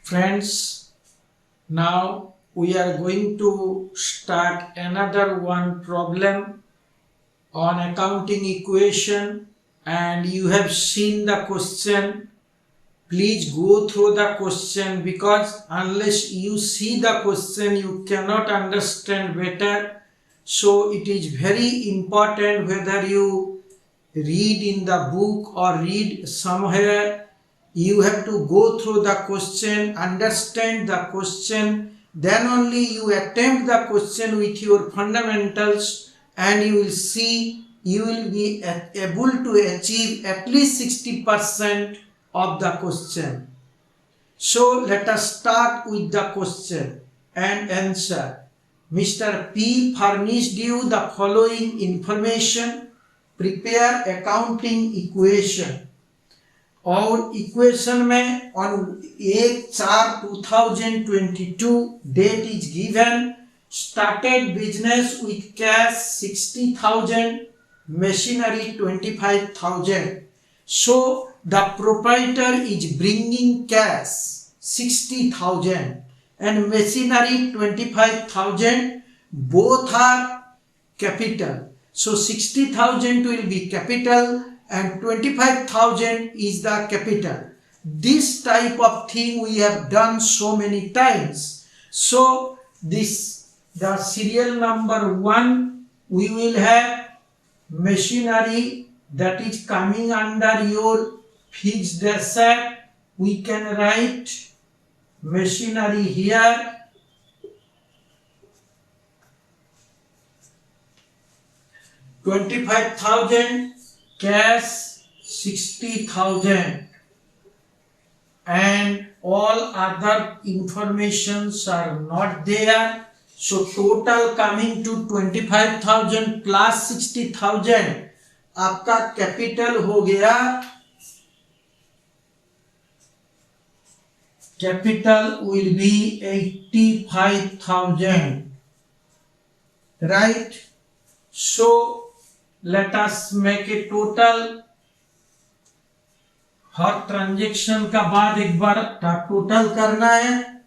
Friends, now we are going to start another one problem on accounting equation, and you have seen the question. Please go through the question, because unless you see the question you cannot understand better. So it is very important whether you read in the book or read somewhere. You have to go through the question, understand the question, then only you attempt the question with your fundamentals, and you will see you will be able to achieve at least 60% of the question. So let us start with the question and answer. Mr. P furnished you the following information. Prepare accounting equation. और equation में on 1/4/2022 date is given. Started business with cash 60,000, machinery 25,000. So the proprietor is bringing cash 60,000 and machinery 25,000. Both are capital. So 60,000 will be capital and 25,000 is the capital. This type of thing we have done so many times. So the serial number 1 we will have machinery, that is coming under your fixed asset. We can write machinery here. $25,000, cash 60,000, and all other informations are not there. So total coming to 25,000 plus 60,000. आपका capital हो गया, capital will be 85,000, right? So let us make a total. Her transaction का बाद एक बार total करना है.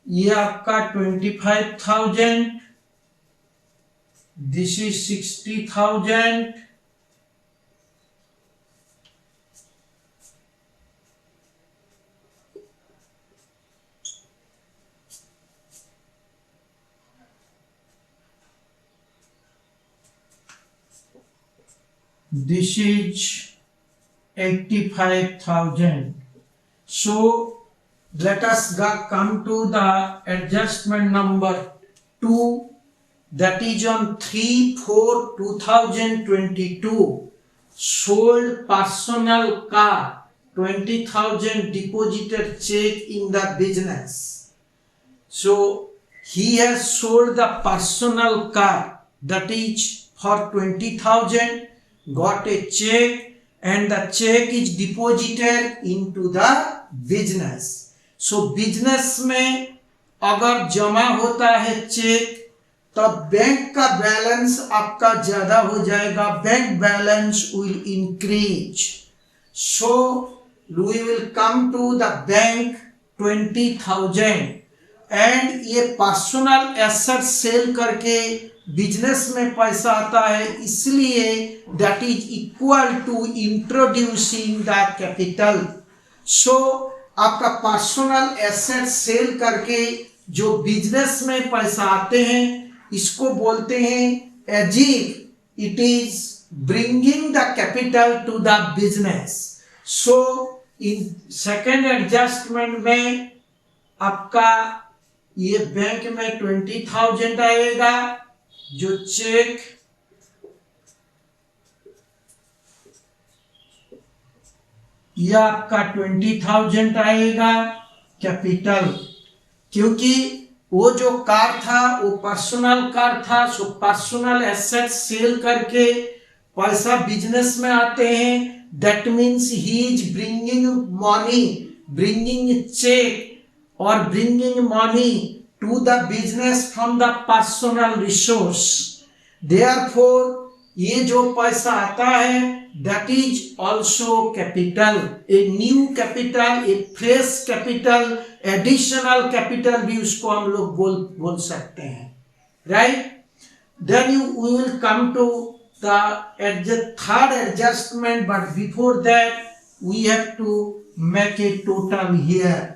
ये आपका 25,000, this is 60,000, this is 85,000. So let us come to the adjustment number 2, that is on 3/4/2022. Sold personal car, 20,000 deposited check in the business. So he has sold the personal car, that is for 20,000, got a check, and the check is deposited into the business. So business में अगर जमा होता है check, तब bank का balance आपका ज्यादा हो जाएगा. Bank balance will increase. So we will come to the bank 20,000, and ये पर्सनल एसेट सेल करके बिजनेस में पैसा आता है, इसलिए that is equal to introducing the capital. So आपका पर्सनल एसेट सेल करके जो बिजनेस में पैसा आते हैं, इसको बोलते हैं as if it is bringing the capital to the business. So in second adjustment में आपका ये बैंक में 20,000 आएगा, जो चेक यह आपका 20,000 आएगा कैपिटल, क्योंकि वो जो कार था वो पर्सनल कार था. सो पर्सनल एसेट सेल करके पैसा बिजनेस में आते हैं. That means he is bringing money, bringing cheque और bringing money to the business from the personal resource. Therefore ये जो पैसा आता है, that is also capital, a new capital, a fresh capital additional capital भी उसको हम लोग बोल सकते हैं, right. Then we will come to the third adjustment, but before that we have to make a total here.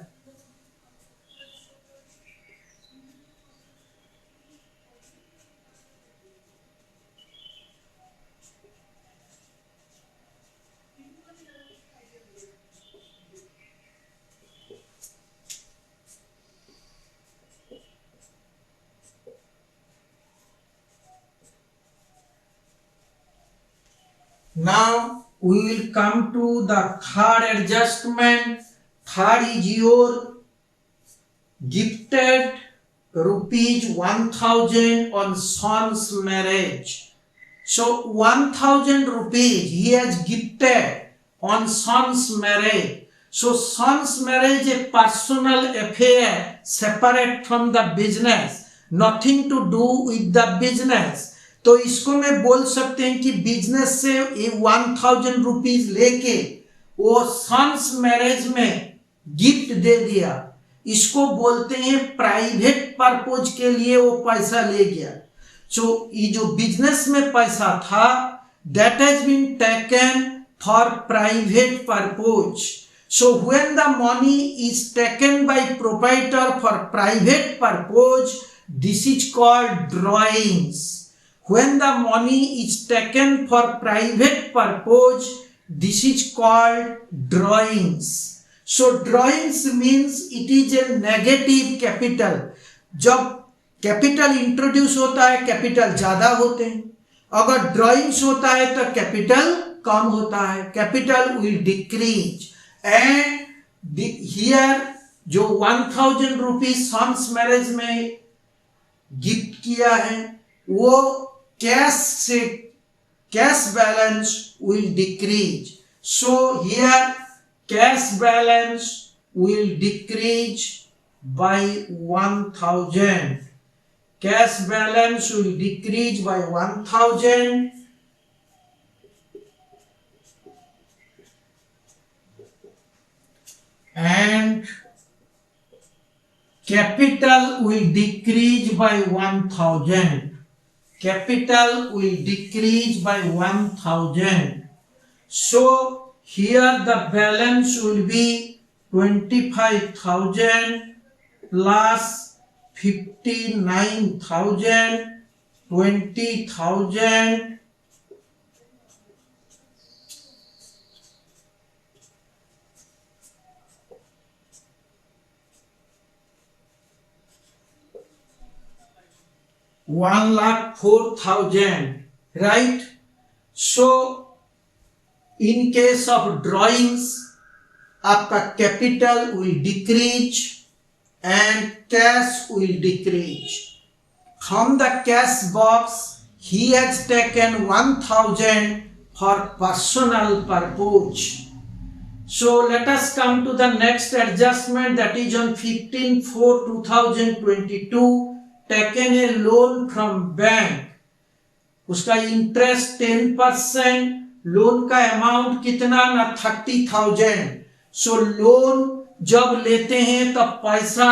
Now we will come to the third adjustment. Third is your gifted rupees 1000 on son's marriage. So 1000 rupees he has gifted on son's marriage. So son's marriage is a personal affair separate from the business, nothing to do with the business. तो इसको मैं बोल सकते हैं कि business से 1000 rupees लेके वो सन्स मैरिज में गिफ्ट दे दिया, इसको बोलते हैं प्राइवेट पर्पज के लिए वो पैसा ले गया। सो ये जो बिजनेस में पैसा था that has been taken for private purpose. So when the money is taken by proprietor for private purpose, this is called drawings. When the money is taken for private purpose, this is called drawings. So drawings means it is a negative capital. जब capital introduce होता है capital ज्यादा होते हैं, अगर drawings होता है तो कैपिटल कम होता है, capital will decrease. And here जो 1000 रुपीज सन्स मैरिज में गिफ्ट किया है वो cash balance will decrease. So here cash balance will decrease by 1000. Cash balance will decrease by 1000. And capital will decrease by 1000. Capital will decrease by 1000. So here the balance will be 25,000 plus 59,000, 20,000, $1,04,000, right? So in case of drawings आपका capital will decrease and cash will decrease. From the cash box he has taken 1000 for personal purpose. So let us come to the next adjustment, that is on 15/4/2022 taken a loan from bank. उसका interest 10%, loan का amount कितना ना 30,000। सो loan जब लेते हैं तब पैसा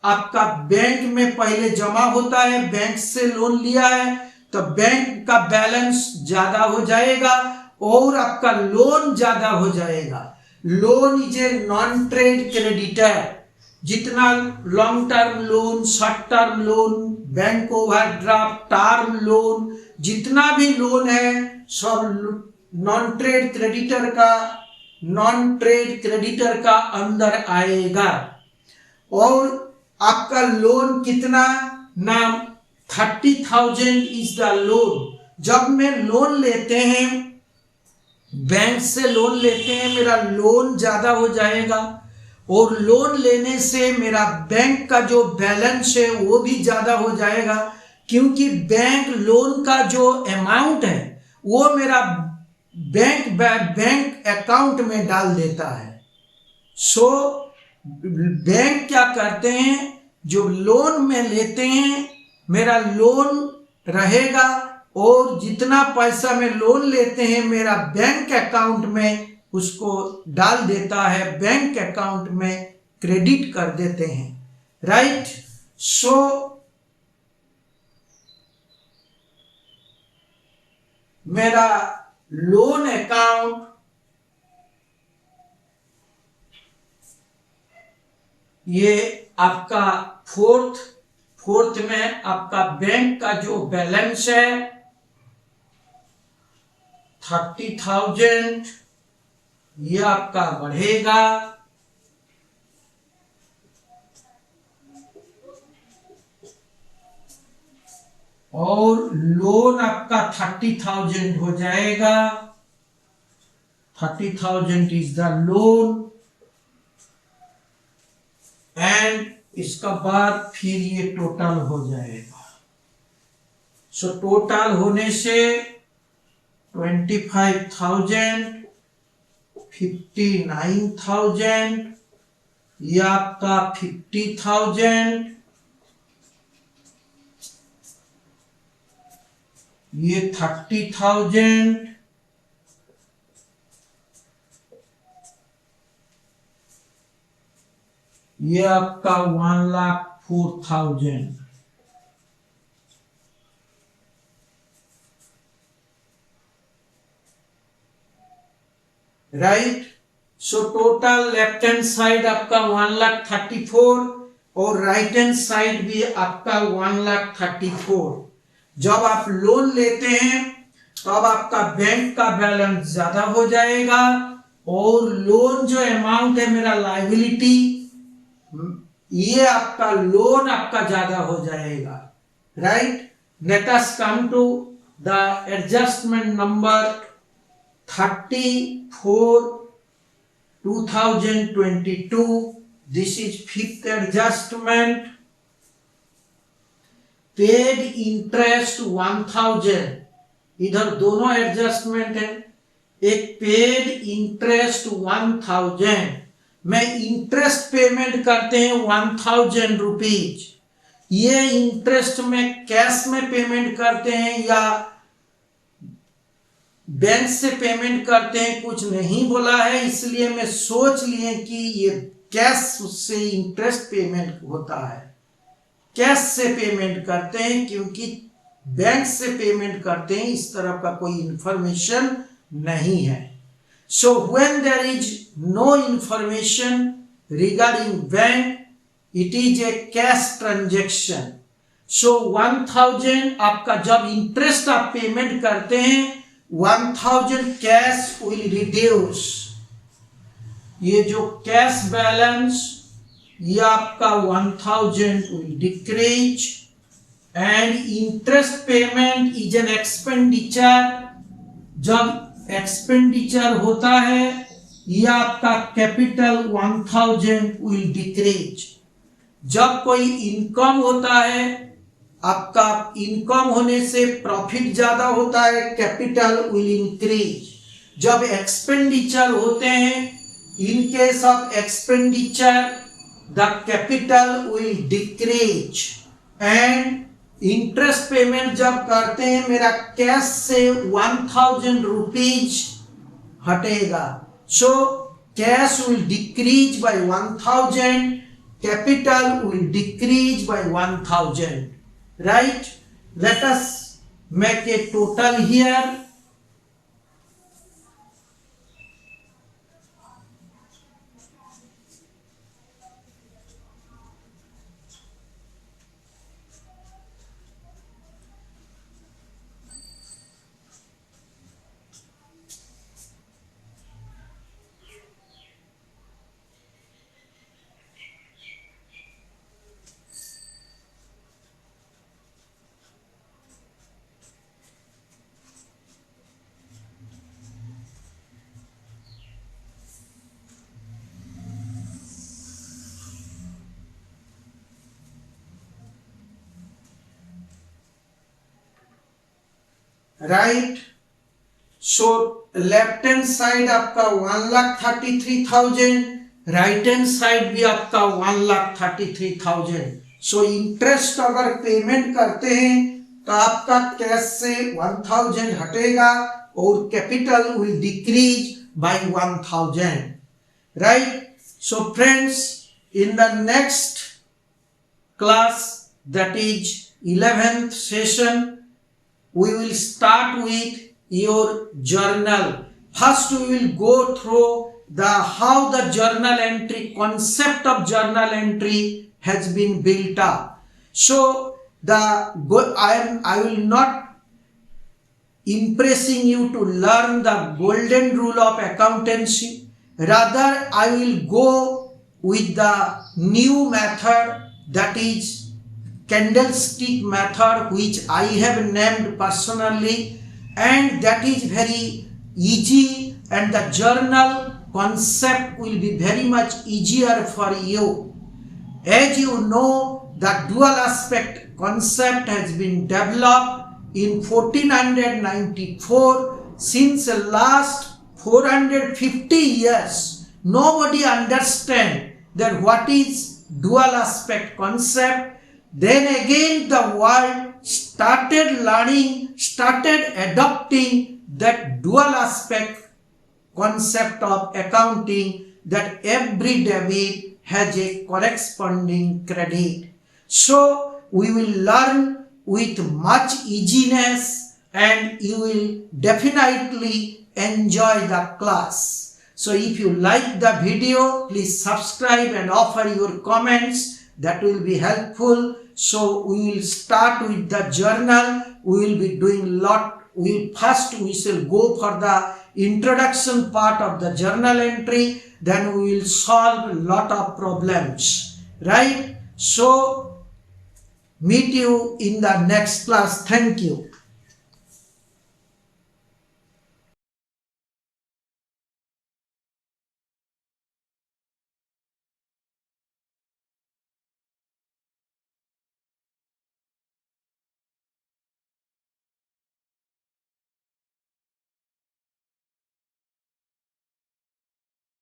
आपका बैंक में पहले जमा होता है, बैंक से लोन लिया है तो बैंक का बैलेंस ज्यादा हो जाएगा और आपका लोन ज्यादा हो जाएगा। Loan is a non trade creditor, जितना long term loan, short term loan, bank overdraft, term loan, जितना भी लोन है सब नॉन ट्रेड क्रेडिटर का अंदर आएगा। और आपका लोन कितना ना 30,000 इज द लोन। जब मैं लोन लेते हैं बैंक से लोन लेते हैं मेरा लोन ज्यादा हो जाएगा और लोन लेने से मेरा बैंक का जो बैलेंस है वो भी ज्यादा हो जाएगा, क्योंकि बैंक लोन का जो अमाउंट है वो मेरा बैंक अकाउंट में डाल देता है। सो बैंक क्या करते हैं, जो लोन में लेते हैं मेरा लोन रहेगा और जितना पैसा में लोन लेते हैं मेरा बैंक अकाउंट में उसको डाल देता है, बैंक अकाउंट में क्रेडिट कर देते हैं, राइट। सो मेरा लोन अकाउंट ये आपका फोर्थ में आपका बैंक का जो बैलेंस है 30,000, ये आपका बढ़ेगा। और लोन आपका 30,000 हो जाएगा। 30,000 इज द लोन। एंड इसका बाद फिर ये टोटल हो जाएगा। सो टोटल होने से 25,000, 59,000, ये आपका 50,000, ये 30,000, ये आपका 1,04,000। Right. So total left hand side आपका 1,34,000 और राइट हैंड साइड भी आपका 1,34,000। जब आप लोन लेते हैं तब आपका बैंक का बैलेंस ज्यादा हो जाएगा और लोन जो अमाउंट है मेरा लायबिलिटी, ये आपका लोन आपका ज्यादा हो जाएगा, right. Let us come to the adjustment number 34/2022। This is fifth adjustment. Paid interest 1,000, इधर दोनों एडजस्टमेंट है। एक पेड इंटरेस्ट 1,000, में इंटरेस्ट पेमेंट करते हैं 1,000 रुपीज। ये इंटरेस्ट में कैश में पेमेंट करते हैं या बैंक से पेमेंट करते हैं, कुछ नहीं बोला है, इसलिए मैं सोच लिए कि ये कैश से इंटरेस्ट पेमेंट होता है। कैश से पेमेंट करते हैं क्योंकि बैंक से पेमेंट करते हैं इस तरह का कोई इंफॉर्मेशन नहीं है। So when there is no information regarding bank, it is a cash transaction. So 1,000 आपका जब इंटरेस्ट आप पेमेंट करते हैं 1,000 कैश will reduce। ये जो कैश बैलेंस ये आपका 1,000 will decrease and interest payment is an expenditure। जब एक्सपेंडिचर होता है यह आपका कैपिटल 1,000 विल डिक्रीज। जब कोई इनकम होता है आपका इनकम होने से प्रॉफिट ज्यादा होता है, कैपिटल विल इंक्रीज। जब एक्सपेंडिचर होते हैं in case of expenditure the capital will decrease. And interest payment जब करते हैं मेरा कैश से 1,000 रुपीज हटेगा। So cash will decrease by 1,000, capital will decrease by 1,000, right. Let us make a total here. Right. So left hand side आपका 1,33,000, right hand side भी आपका 1,33,000। So interest अगर पेमेंट करते हैं तो आपका कैश से 1,000 हटेगा और capital will decrease by 1,000, right. So friends in the next class, that is 11th session, we will start with your journal. First we will go through how the journal entry, concept of journal entry has been built up. So I will not impressing you to learn the golden rule of accountancy. Rather, I will go with the new method, that is candlestick method, which I have named personally, and that is very easy, and the journal concept will be very much easier for you. As you know, the dual aspect concept has been developed in 1494. Since the last 450 years, nobody understands that what is dual aspect concept. Then again the world started learning, started adopting that dual aspect concept of accounting, that every debit has a corresponding credit. So we will learn with much easiness and you will definitely enjoy the class. So if you like the video, please subscribe and offer your comments. That will be helpful. So we will start with the journal. We will be doing we shall go for the introduction part of the journal entry. Then we will solve a lot of problems, right? So meet you in the next class. Thank you.